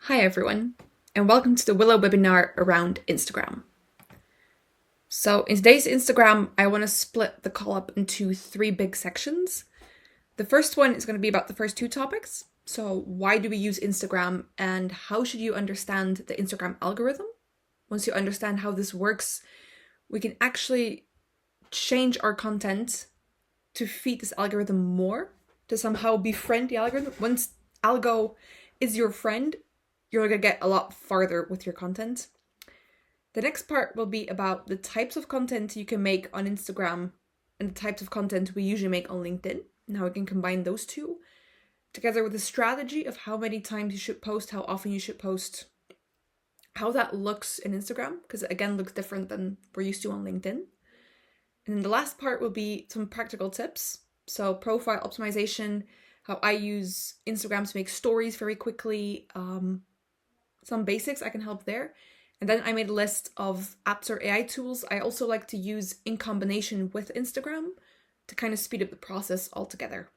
Hi everyone, and welcome to the Willow webinar around Instagram. So in today's Instagram, I want to split the call up into three big sections. The first one is going to be about the first two topics. So why do we use Instagram and how should you understand the Instagram algorithm? Once you understand how this works, we can actually change our content to feed this algorithm more, to somehow befriend the algorithm. Once algo is your friend, you're going to get a lot farther with your content. The next part will be about the types of content you can make on Instagram and the types of content we usually make on LinkedIn, and how we can combine those two, together with a strategy of how many times you should post, how often you should post, how that looks in Instagram, because it again looks different than we're used to on LinkedIn. And then the last part will be some practical tips. So profile optimization, how I use Instagram to make stories very quickly, some basics I can help there. And then I made a list of apps or AI tools I also like to use in combination with Instagram to kind of speed up the process altogether.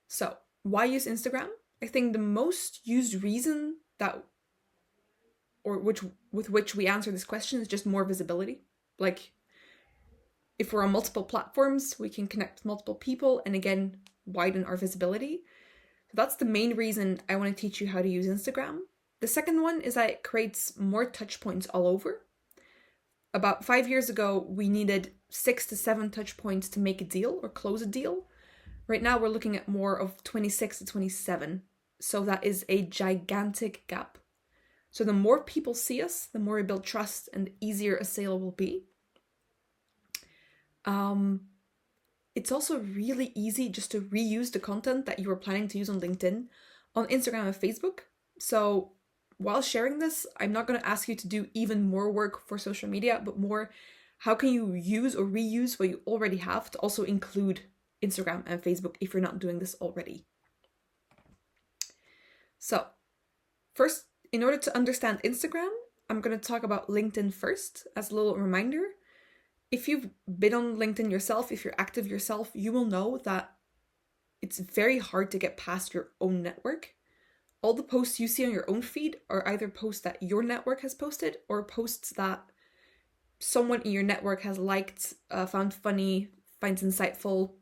So why use Instagram? I think the most used reason with which we answer this question is just more visibility. Like, if we're on multiple platforms, we can connect with multiple people and again, widen our visibility. So that's the main reason I want to teach you how to use Instagram. The second one is that it creates more touch points all over. About 5 years ago, we needed 6 to 7 touch points to make a deal or close a deal. Right now, we're looking at more of 26 to 27. So that is a gigantic gap. So the more people see us, the more we build trust and the easier a sale will be. It's also really easy just to reuse the content that you were planning to use on LinkedIn, on Instagram and Facebook. So while sharing this, I'm not going to ask you to do even more work for social media, but more how can you use or reuse what you already have to also include Instagram and Facebook if you're not doing this already. So first, in order to understand Instagram, I'm going to talk about LinkedIn first as a little reminder. If you've been on LinkedIn yourself, if you're active yourself, you will know that it's very hard to get past your own network. All the posts you see on your own feed are either posts that your network has posted or posts that someone in your network has liked, found funny, finds insightful,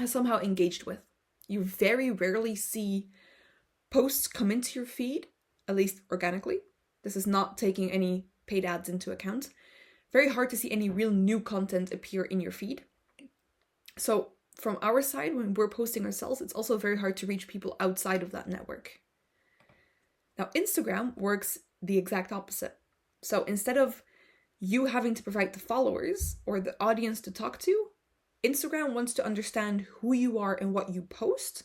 has somehow engaged with. You very rarely see posts come into your feed, at least organically. This is not taking any paid ads into account. Very hard to see any real new content appear in your feed. So from our side, when we're posting ourselves, it's also very hard to reach people outside of that network. Now, Instagram works the exact opposite. So instead of you having to provide the followers or the audience to talk to, Instagram wants to understand who you are and what you post,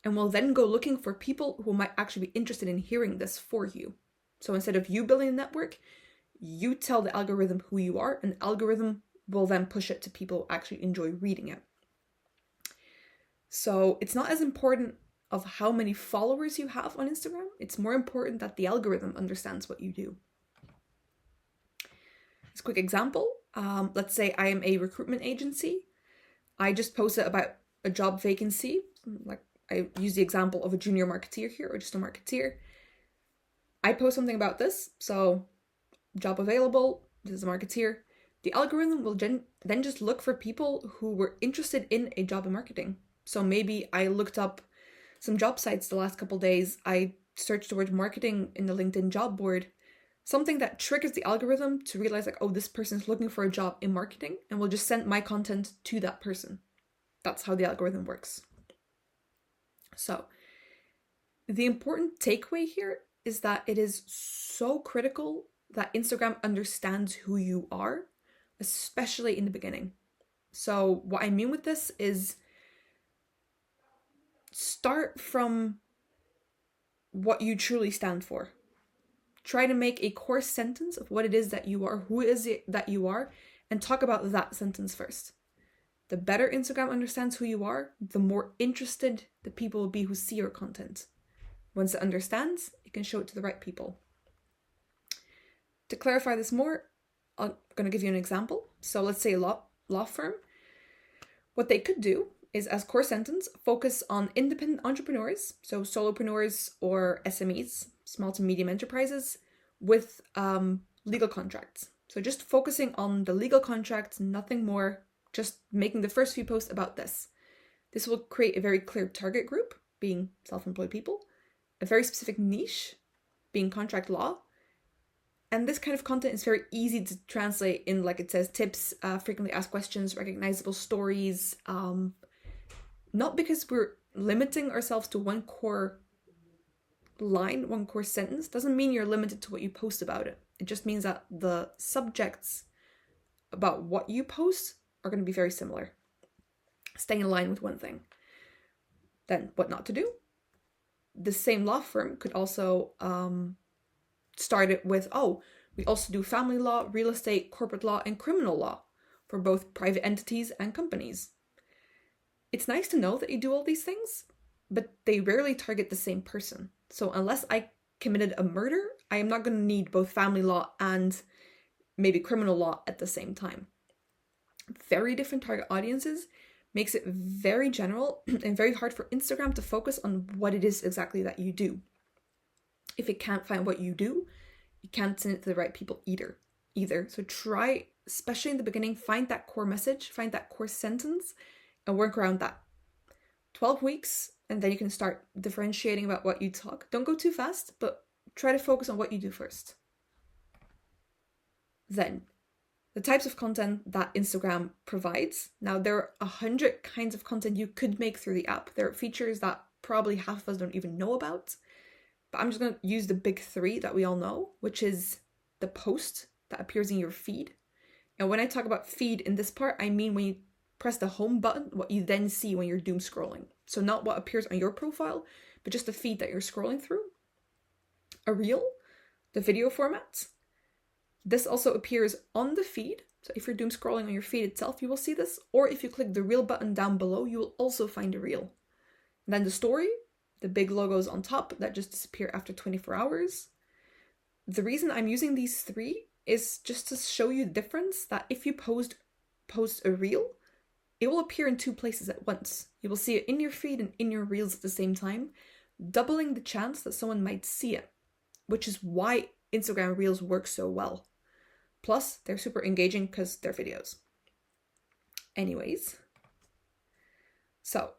and will then go looking for people who might actually be interested in hearing this for you. So instead of you building a network, you tell the algorithm who you are, and the algorithm will then push it to people who actually enjoy reading it. So it's not as important of how many followers you have on Instagram. It's more important that the algorithm understands what you do. As a quick example, let's say I am a recruitment agency. I just posted about a job vacancy. Like, I use the example of a junior marketeer here, or just a marketeer. I post something about this, so job available, this is a marketeer. The algorithm will then just look for people who were interested in a job in marketing. So maybe I looked up some job sites the last couple of days. I searched the word marketing in the LinkedIn job board, something that triggers the algorithm to realize like, oh, this person's looking for a job in marketing, and will just send my content to that person. That's how the algorithm works. So the important takeaway here is that it is so critical that Instagram understands who you are, especially in the beginning. So what I mean with this is start from what you truly stand for. Try to make a core sentence of what it is that you are, who is it that you are, and talk about that sentence first. The better Instagram understands who you are, the more interested the people will be who see your content. Once it understands, it can show it to the right people. To clarify this more, I'm going to give you an example. So let's say a law firm. What they could do is, as core sentence, focus on independent entrepreneurs, so solopreneurs or SMEs, small to medium enterprises, with legal contracts. So just focusing on the legal contracts, nothing more, just making the first few posts about this. This will create a very clear target group, being self-employed people, a very specific niche, being contract law. And this kind of content is very easy to translate in, like it says, tips, frequently asked questions, recognizable stories. Not because we're limiting ourselves to one core line, one core sentence, doesn't mean you're limited to what you post about it. It just means that the subjects about what you post are going to be very similar. Stay in line with one thing. Then what not to do. The same law firm could also start it with, we also do family law, real estate, corporate law, and criminal law for both private entities and companies. It's nice to know that you do all these things, but they rarely target the same person. So unless I committed a murder, I am not going to need both family law and maybe criminal law at the same time. Very different target audiences makes it very general and very hard for Instagram to focus on what it is exactly that you do. If it can't find what you do, you can't send it to the right people either. So try, especially in the beginning, find that core message, find that core sentence, and work around that. 12 weeks, and then you can start differentiating about what you talk. Don't go too fast, but try to focus on what you do first. Then, the types of content that Instagram provides. Now, there are 100 kinds of content you could make through the app. There are features that probably half of us don't even know about. But I'm just going to use the big three that we all know, which is the post that appears in your feed. And when I talk about feed in this part, I mean when you press the home button, what you then see when you're doom scrolling. So not what appears on your profile, but just the feed that you're scrolling through. A reel, the video format. This also appears on the feed. So if you're doom scrolling on your feed itself, you will see this. Or if you click the reel button down below, you will also find a reel. And then the story, the big logos on top that just disappear after 24 hours. The reason I'm using these three is just to show you the difference that if you post a reel, it will appear in two places at once. You will see it in your feed and in your reels at the same time, doubling the chance that someone might see it, which is why Instagram Reels work so well. Plus, they're super engaging because they're videos. Anyways, so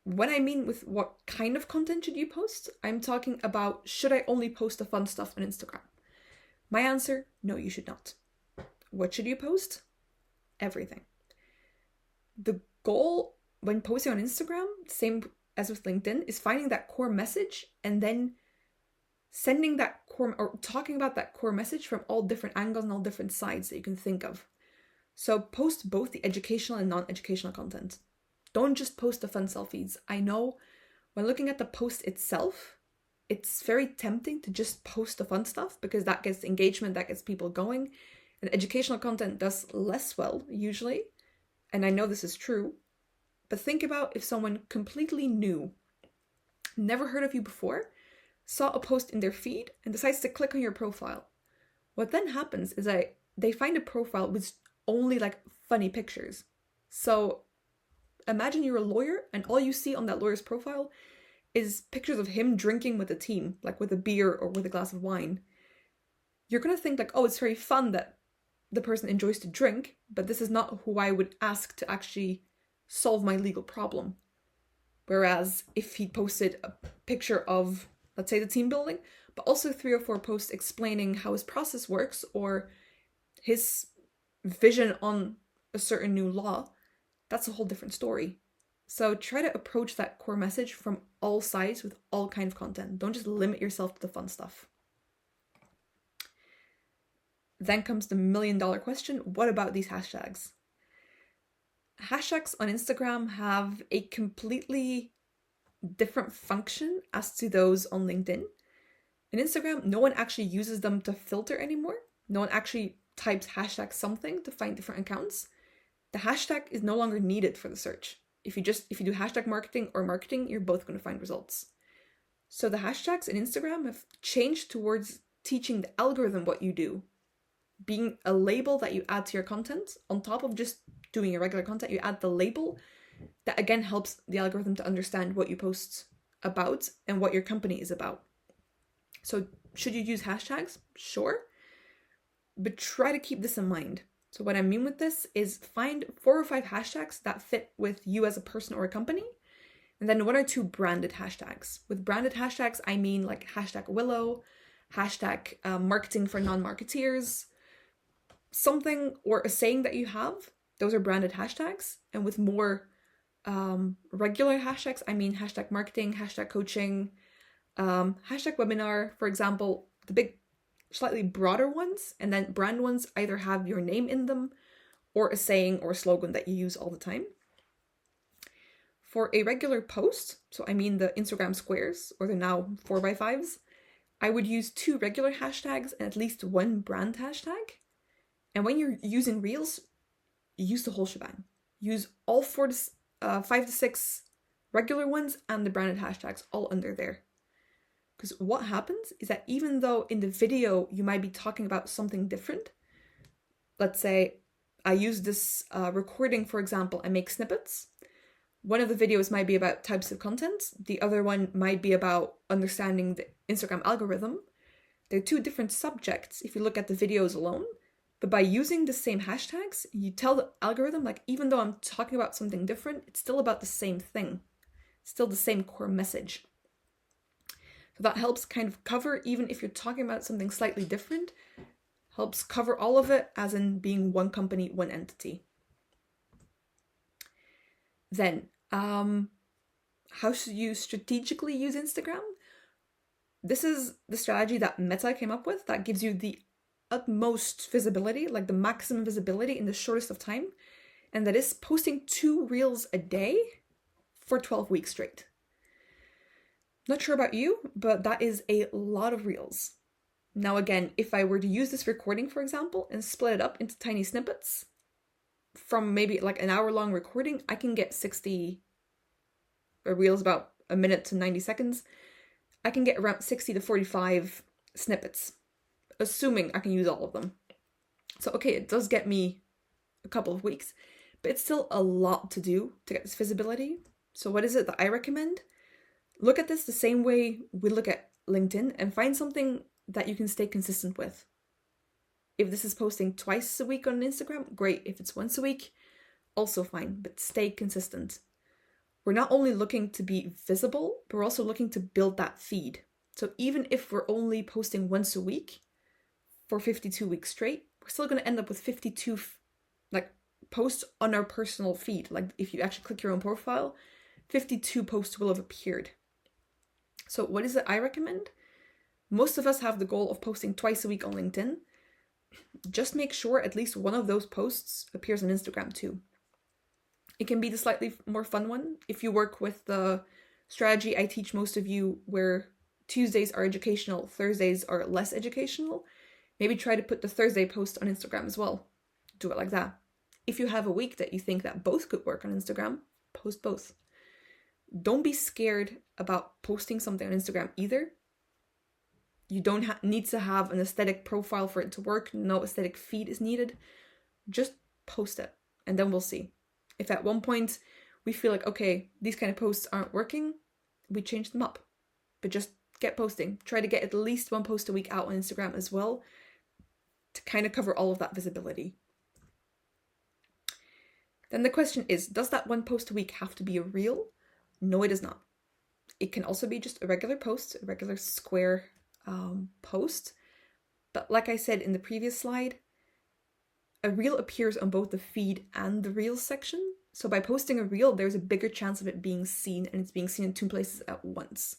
when I mean with what kind of content should you post, I'm talking about, should I only post the fun stuff on Instagram? My answer, no, you should not. What should you post? Everything. The goal when posting on Instagram, same as with LinkedIn, is finding that core message and then sending that core, or talking about that core message from all different angles and all different sides that you can think of. So post both the educational and non-educational content. Don't just post the fun selfies. I know when looking at the post itself, it's very tempting to just post the fun stuff because that gets engagement, that gets people going. And educational content does less well, usually. And I know this is true. But think about if someone completely new, never heard of you before, saw a post in their feed and decides to click on your profile. What then happens is that they find a profile with only like funny pictures. So imagine you're a lawyer and all you see on that lawyer's profile is pictures of him drinking with a team, like with a beer or with a glass of wine. You're going to think like, oh, it's very fun that the person enjoys to drink, but this is not who I would ask to actually solve my legal problem. Whereas if he posted a picture of, let's say, the team building, but also 3 or 4 posts explaining how his process works or his vision on a certain new law, that's a whole different story. So try to approach that core message from all sides with all kinds of content. Don't just limit yourself to the fun stuff. Then comes the $1 million question. What about these hashtags? Hashtags on Instagram have a completely different function as to those on LinkedIn. In Instagram, no one actually uses them to filter anymore. No one actually types hashtag something to find different accounts. The hashtag is no longer needed for the search. If you do hashtag marketing or marketing, you're both going to find results. So the hashtags in Instagram have changed towards teaching the algorithm what you do, being a label that you add to your content. On top of just doing your regular content, you add the label That again helps the algorithm to understand what you post about and what your company is about. So should you use hashtags? Sure. But try to keep this in mind. So what I mean with this is find 4 or 5 hashtags that fit with you as a person or a company, and then 1 or 2 branded hashtags. With branded hashtags, I mean like hashtag Willow, hashtag marketing for non-marketeers, something or a saying that you have. Those are branded hashtags. And with more regular hashtags, I mean hashtag marketing, hashtag coaching, hashtag webinar, for example, the big, slightly broader ones. And then brand ones either have your name in them or a saying or slogan that you use all the time. For a regular post, so I mean the Instagram squares, or the now 4x5s, I would use 2 regular hashtags and at least 1 brand hashtag. And when you're using Reels, use the whole shebang. Use all 5 to 6 regular ones and the branded hashtags all under there. Because what happens is that even though in the video you might be talking about something different, let's say I use this recording, for example, and make snippets. One of the videos might be about types of content. The other one might be about understanding the Instagram algorithm. They're 2 different subjects if you look at the videos alone. But by using the same hashtags, you tell the algorithm, like, even though I'm talking about something different, it's still about the same thing. It's still the same core message. So that helps kind of cover, even if you're talking about something slightly different, helps cover all of it as in being one company, one entity. Then, how should you strategically use Instagram? This is the strategy that Meta came up with that gives you the utmost visibility, like the maximum visibility in the shortest of time, and that is posting 2 reels a day for 12 weeks straight. Not sure about you, but that is a lot of reels. Now again, if I were to use this recording, for example, and split it up into tiny snippets, from maybe like an hour-long recording, I can get 60 reels, about a minute to 90 seconds. I can get around 60 to 45 snippets, assuming I can use all of them. So okay, it does get me a couple of weeks, but it's still a lot to do to get this visibility. So what is it that I recommend? Look at this the same way we look at LinkedIn and find something that you can stay consistent with. If this is posting twice a week on Instagram, great. If it's once a week, also fine, but stay consistent. We're not only looking to be visible, but we're also looking to build that feed. So even if we're only posting once a week for 52 weeks straight, we're still going to end up with 52 posts on our personal feed. Like if you actually click your own profile, 52 posts will have appeared. So what is it I recommend? Most of us have the goal of posting twice a week on LinkedIn. Just make sure at least one of those posts appears on Instagram too. It can be the slightly more fun one. If you work with the strategy I teach most of you, where Tuesdays are educational, Thursdays are less educational, maybe try to put the Thursday post on Instagram as well. Do it like that. If you have a week that you think that both could work on Instagram, post both. Don't be scared about posting something on Instagram either. You don't need to have an aesthetic profile for it to work. No aesthetic feed is needed. Just post it, and then we'll see. If at one point we feel like, okay, these kind of posts aren't working, we change them up. But just get posting. Try to get at least 1 post a week out on Instagram as well to kind of cover all of that visibility. Then the question is, does that 1 post a week have to be a reel? No, it does not. It can also be just a regular post, a regular square post. But like I said in the previous slide, a reel appears on both the feed and the reels section. So by posting a reel, there's a bigger chance of it being seen, and it's being seen in 2 places at once.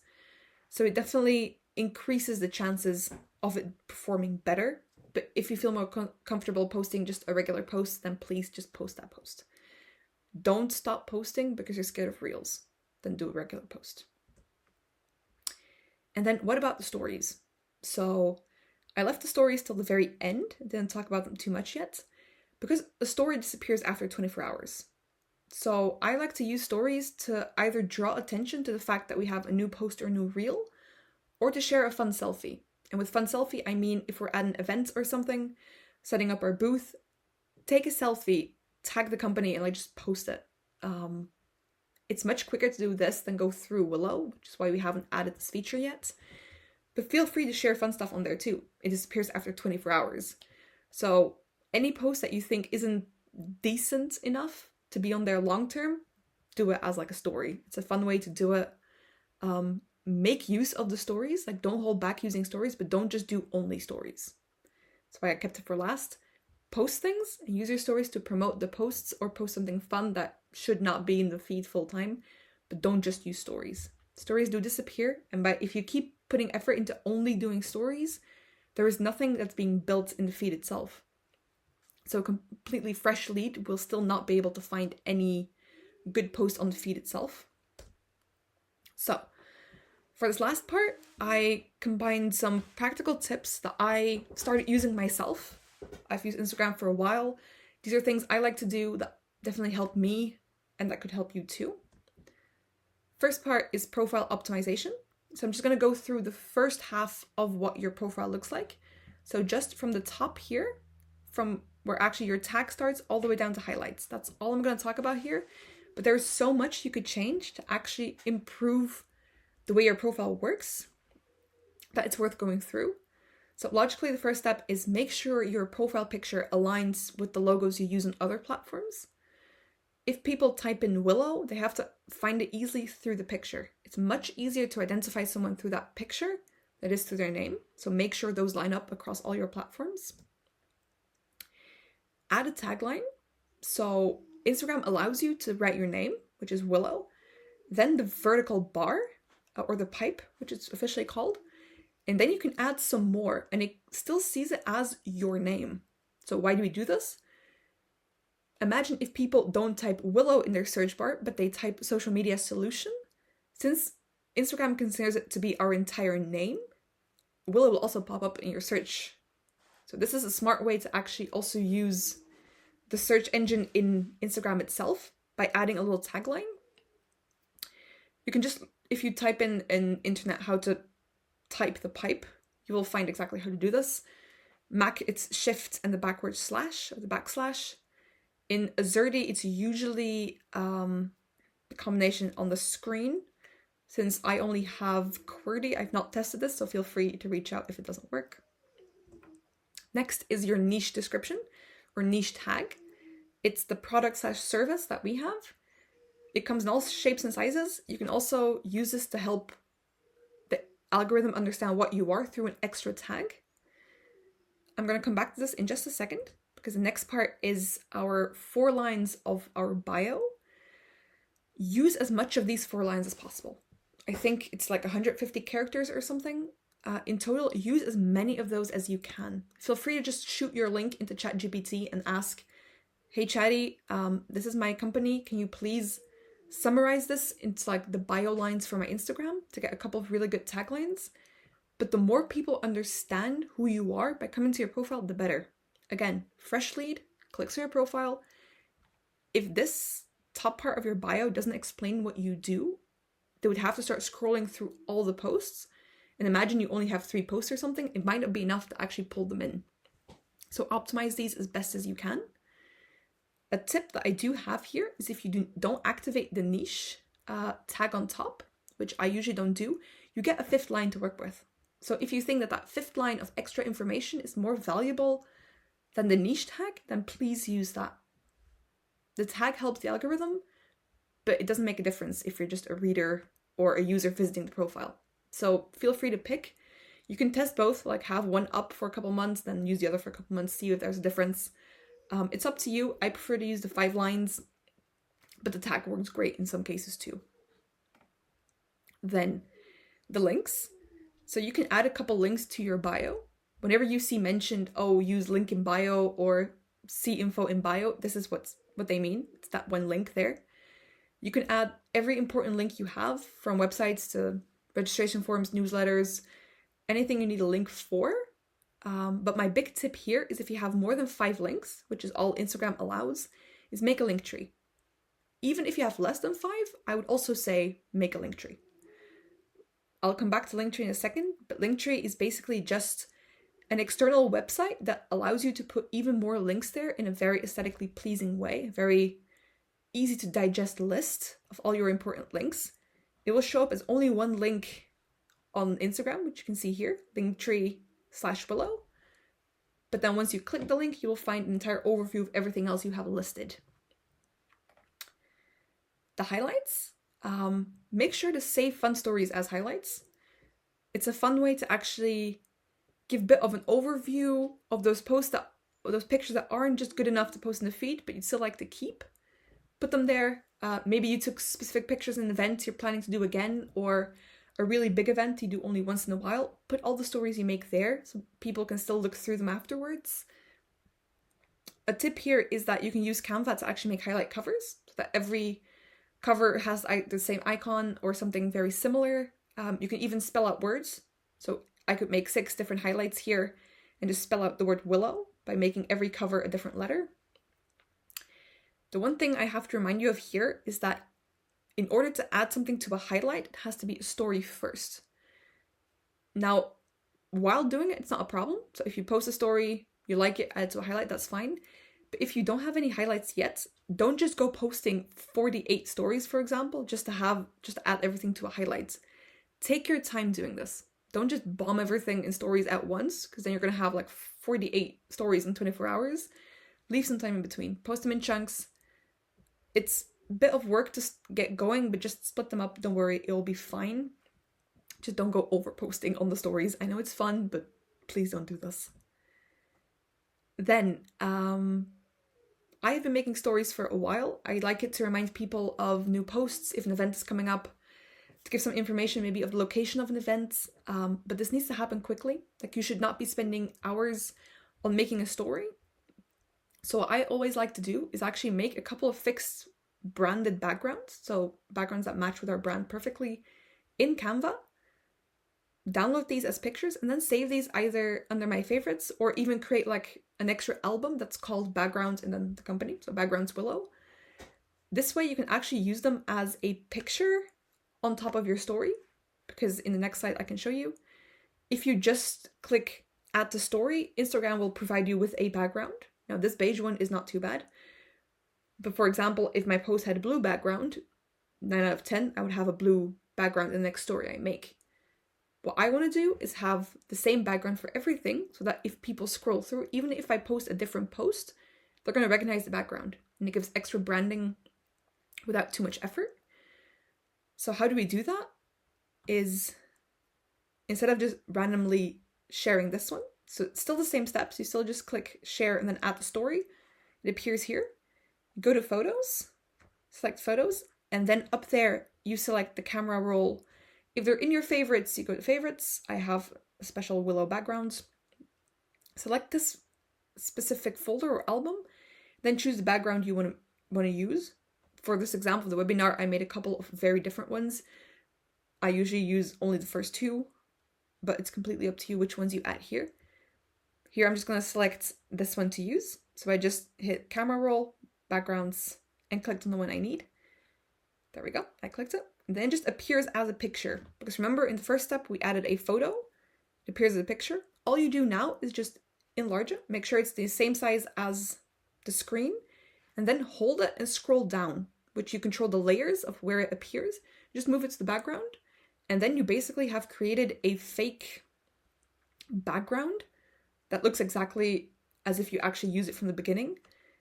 So it definitely increases the chances of it performing better. But if you feel more comfortable posting just a regular post, then please just post that post. Don't stop posting because you're scared of reels. Then do a regular post. And then what about the stories? So I left the stories till the very end, didn't talk about them too much yet, because a story disappears after 24 hours. So I like to use stories to either draw attention to the fact that we have a new post or a new reel, or to share a fun selfie. And with fun selfie, I mean if we're at an event or something, setting up our booth, take a selfie, tag the company, and just post it. It's much quicker to do this than go through Willow, which is why we haven't added this feature yet. But feel free to share fun stuff on there too. It disappears after 24 hours. So any post that you think isn't decent enough to be on there long term, do it as like a story. It's a fun way to do it. Make use of the stories. Like, don't hold back using stories, but don't just do only stories. That's why I kept it for last. Post things and use your stories to promote the posts, or post something fun that should not be in the feed full time, but don't just use stories. Stories do disappear, and if you keep putting effort into only doing stories, there is nothing that's being built in the feed itself. So a completely fresh lead will still not be able to find any good post on the feed itself. So for this last part, I combined some practical tips that I started using myself. I've used Instagram for a while. These are things I like to do that definitely help me and that could help you too. First part is profile optimization. So I'm just going to go through the first half of what your profile looks like. So just from the top here, from where actually your tag starts all the way down to highlights. That's all I'm going to talk about here. But there's so much you could change to actually improve the way your profile works that it's worth going through. So logically, the first step is make sure your profile picture aligns with the logos you use on other platforms. If people type in Willow, they have to find it easily through the picture. It's much easier to identify someone through that picture than it is through their name. So make sure those line up across all your platforms. Add a tagline. So Instagram allows you to write your name, which is Willow, then the vertical bar, or the pipe, which it's officially called. And then you can add some more, and it still sees it as your name. So why do we do this? Imagine if people don't type Willow in their search bar, but they type social media solution. Since Instagram considers it to be our entire name, Willow will also pop up in your search. So this is a smart way to actually also use the search engine in Instagram itself by adding a little tagline. You can just, if you type in internet how to type the pipe, you will find exactly how to do this. Mac, it's shift and the backward slash, or the backslash. In Azerty, it's usually a combination on the screen. Since I only have QWERTY, I've not tested this, so feel free to reach out if it doesn't work. Next is your niche description, or niche tag. It's the product/service that we have. It comes in all shapes and sizes. You can also use this to help the algorithm understand what you are through an extra tag. I'm going to come back to this in just a second, because the next part is our 4 lines of our bio. Use as much of these 4 lines as possible. I think it's like 150 characters or something. In total, use as many of those as you can. Feel free to just shoot your link into ChatGPT and ask, hey Chatty, this is my company. Can you please summarize this into like the bio lines for my Instagram to get a couple of really good taglines? But the more people understand who you are by coming to your profile, the better. Again, fresh lead, clicks on your profile. If this top part of your bio doesn't explain what you do, they would have to start scrolling through all the posts. And imagine you only have 3 posts or something, it might not be enough to actually pull them in. So optimize these as best as you can. A tip that I do have here is if you don't activate the niche tag on top, which I usually don't do, you get a 5th line to work with. So if you think that that 5th line of extra information is more valuable than the niche tag, then please use that. The tag helps the algorithm, but it doesn't make a difference if you're just a reader or a user visiting the profile. So feel free to pick. You can test both, like have one up for a couple months, then use the other for a couple months, see if there's a difference. It's up to you. I prefer to use the 5 lines, but the tag works great in some cases too. Then the links. So you can add a couple links to your bio. Whenever you see mentioned, oh, use link in bio or see info in bio, this is what they mean. It's that one link there. You can add every important link you have, from websites to registration forms, newsletters, anything you need a link for. But my big tip here is if you have more than 5 links, which is all Instagram allows, is make a link tree. Even if you have less than 5, I would also say make a link tree. I'll come back to Linktree in a second, but Linktree is basically just an external website that allows you to put even more links there in a very aesthetically pleasing way, very easy to digest list of all your important links, it will show up as only one link on Instagram, which you can see here, linktree/below. But then once you click the link, you will find an entire overview of everything else you have listed. The highlights, make sure to save fun stories as highlights. It's a fun way to actually give a bit of an overview of those posts those pictures that aren't just good enough to post in the feed, but you'd still like to keep. Put them there. Maybe you took specific pictures in an event you're planning to do again, or a really big event you do only once in a while. Put all the stories you make there so people can still look through them afterwards. A tip here is that you can use Canva to actually make highlight covers, so that every cover has the same icon or something very similar. You can even spell out words. So I could make 6 different highlights here and just spell out the word willow by making every cover a different letter. The one thing I have to remind you of here is that in order to add something to a highlight, it has to be a story first. Now, while doing it, it's not a problem. So if you post a story, you like it, add it to a highlight, that's fine. But if you don't have any highlights yet, don't just go posting 48 stories, for example, just to add everything to a highlight. Take your time doing this. Don't just bomb everything in stories at once, because then you're going to have like 48 stories in 24 hours. Leave some time in between. Post them in chunks. It's a bit of work to get going, but just split them up. Don't worry, it will be fine. Just don't go over posting on the stories. I know it's fun, but please don't do this. Then, I have been making stories for a while. I like it to remind people of new posts if an event is coming up, to give some information maybe of the location of an event, but this needs to happen quickly. Like, you should not be spending hours on making a story. So what I always like to do is actually make a couple of fixed branded backgrounds, so backgrounds that match with our brand perfectly, in Canva. Download these as pictures and then save these either under my favorites or even create like an extra album that's called backgrounds and then the company, so backgrounds below. This way you can actually use them as a picture on top of your story, because in the next slide I can show you. If you just click add to story, Instagram will provide you with a background. Now this beige one is not too bad, but for example, if my post had a blue background, 9 out of 10, I would have a blue background in the next story I make. What I want to do is have the same background for everything, so that if people scroll through, even if I post a different post, they're going to recognize the background, and it gives extra branding without too much effort. So how do we do that? Is instead of just randomly sharing this one, so it's still the same steps, you still just click share and then add the story. It appears here. Go to photos, select photos, and then up there you select the camera roll. If they're in your favorites, you go to favorites. I have a special willow background. Select this specific folder or album, then choose the background you want to use. For this example, the webinar, I made a couple of very different ones. I usually use only the first 2, but it's completely up to you which ones you add here. Here I'm just going to select this one to use. So I just hit camera roll, backgrounds, and clicked on the one I need. There we go, I clicked it. And then it just appears as a picture. Because remember, in the first step, we added a photo. It appears as a picture. All you do now is just enlarge it. Make sure it's the same size as the screen. And then hold it and scroll down, which you control the layers of where it appears. Just move it to the background. And then you basically have created a fake background that looks exactly as if you actually use it from the beginning.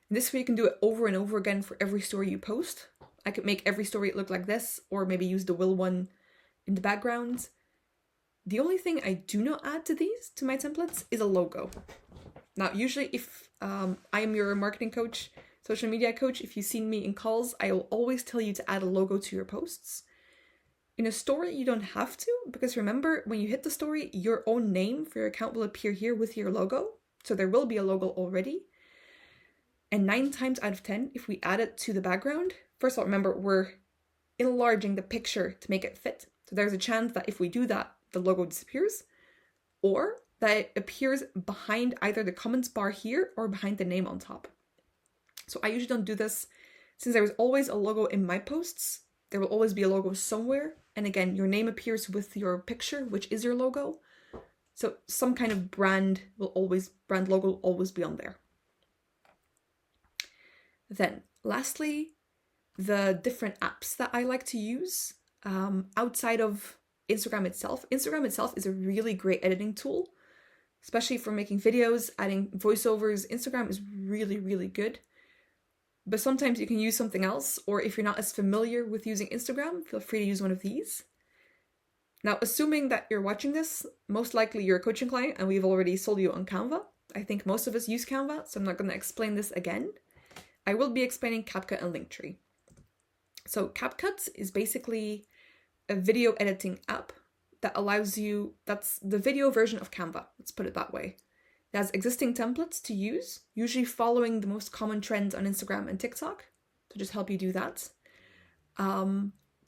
And this way you can do it over and over again for every story you post. I could make every story look like this, or maybe use the will one in the background. The only thing I do not add to my templates, is a logo. Now, usually if I am your marketing coach, social media coach, if you've seen me in calls, I will always tell you to add a logo to your posts. In a story, you don't have to, because remember, when you hit the story, your own name for your account will appear here with your logo. So there will be a logo already. And 9 times out of 10, if we add it to the background, first of all, remember, we're enlarging the picture to make it fit. So there's a chance that if we do that, the logo disappears, or that it appears behind either the comments bar here or behind the name on top. So I usually don't do this. Since there is always a logo in my posts, there will always be a logo somewhere. And again, your name appears with your picture, which is your logo. So some kind of brand logo will always be on there. Then lastly, the different apps that I like to use outside of Instagram itself. Instagram itself is a really great editing tool, especially for making videos, adding voiceovers. Instagram is really, really good. But sometimes you can use something else, or if you're not as familiar with using Instagram, feel free to use one of these. Now, assuming that you're watching this, most likely you're a coaching client and we've already sold you on Canva. I think most of us use Canva, so I'm not going to explain this again. I will be explaining CapCut and Linktree. So CapCut is basically a video editing app that allows you, that's the video version of Canva, let's put it that way. It has existing templates to use, usually following the most common trends on Instagram and TikTok, to just help you do that.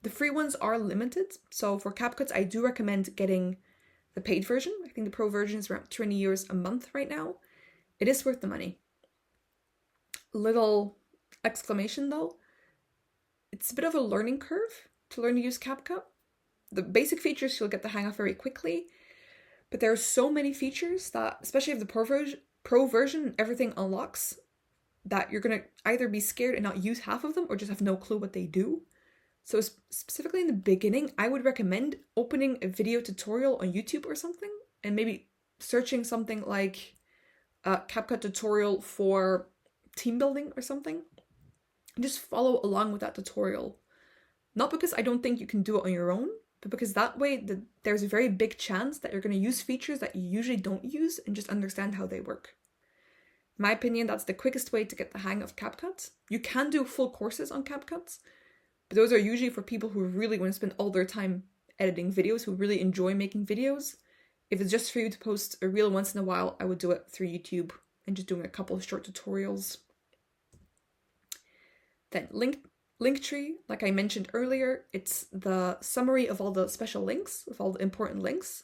The free ones are limited, so for CapCut, I do recommend getting the paid version. I think the pro version is around €20 a month right now. It is worth the money. Little exclamation though, it's a bit of a learning curve to learn to use CapCut. The basic features you'll get the hang of very quickly, but there are so many features that, especially if the pro version, everything unlocks, that you're going to either be scared and not use half of them or just have no clue what they do. So specifically in the beginning, I would recommend opening a video tutorial on YouTube or something and maybe searching something like a CapCut tutorial for team building or something. And just follow along with that tutorial. Not because I don't think you can do it on your own, but because that way there's a very big chance that you're going to use features that you usually don't use and just understand how they work. In my opinion, that's the quickest way to get the hang of CapCut. You can do full courses on CapCut, but those are usually for people who really want to spend all their time editing videos, who really enjoy making videos. If it's just for you to post a reel once in a while, I would do it through YouTube and just doing a couple of short tutorials. Then Linktree, like I mentioned earlier, it's the summary of all the special links, of all the important links.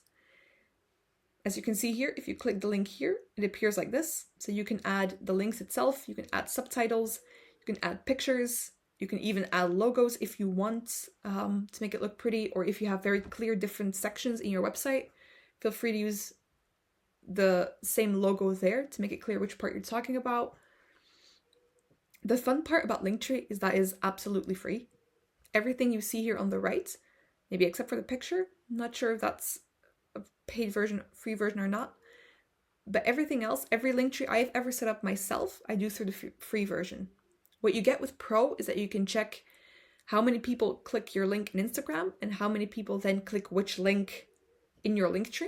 As you can see here, if you click the link here, it appears like this. So you can add the links itself, you can add subtitles, you can add pictures, you can even add logos if you want to make it look pretty, or if you have very clear different sections in your website, feel free to use the same logo there to make it clear which part you're talking about. The fun part about Linktree is that it is absolutely free. Everything you see here on the right, maybe except for the picture, I'm not sure if that's a paid version, free version or not, but everything else, every Linktree I've ever set up myself, I do through the free version. What you get with Pro is that you can check how many people click your link in Instagram and how many people then click which link in your Linktree.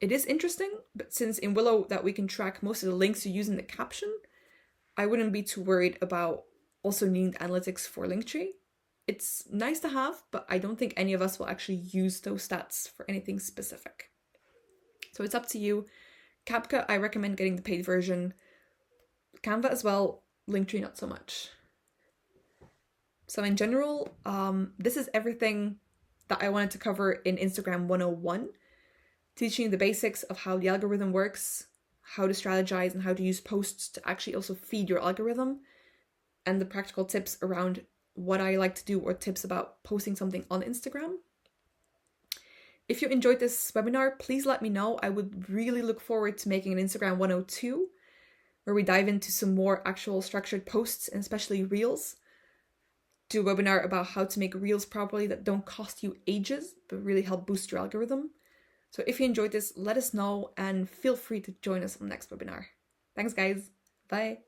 It is interesting, but since in Willow that we can track most of the links you use in the caption, I wouldn't be too worried about also needing analytics for Linktree. It's nice to have, but I don't think any of us will actually use those stats for anything specific. So it's up to you. CapCut, I recommend getting the paid version. Canva as well, Linktree not so much. So in general, this is everything that I wanted to cover in Instagram 101, teaching you the basics of how the algorithm works, how to strategize and how to use posts to actually also feed your algorithm, and the practical tips around what I like to do or tips about posting something on Instagram. If you enjoyed this webinar, please let me know. I would really look forward to making an Instagram 102, where we dive into some more actual structured posts and especially reels. Do a webinar about how to make reels properly that don't cost you ages, but really help boost your algorithm. So if you enjoyed this, let us know and feel free to join us on the next webinar. Thanks guys. Bye.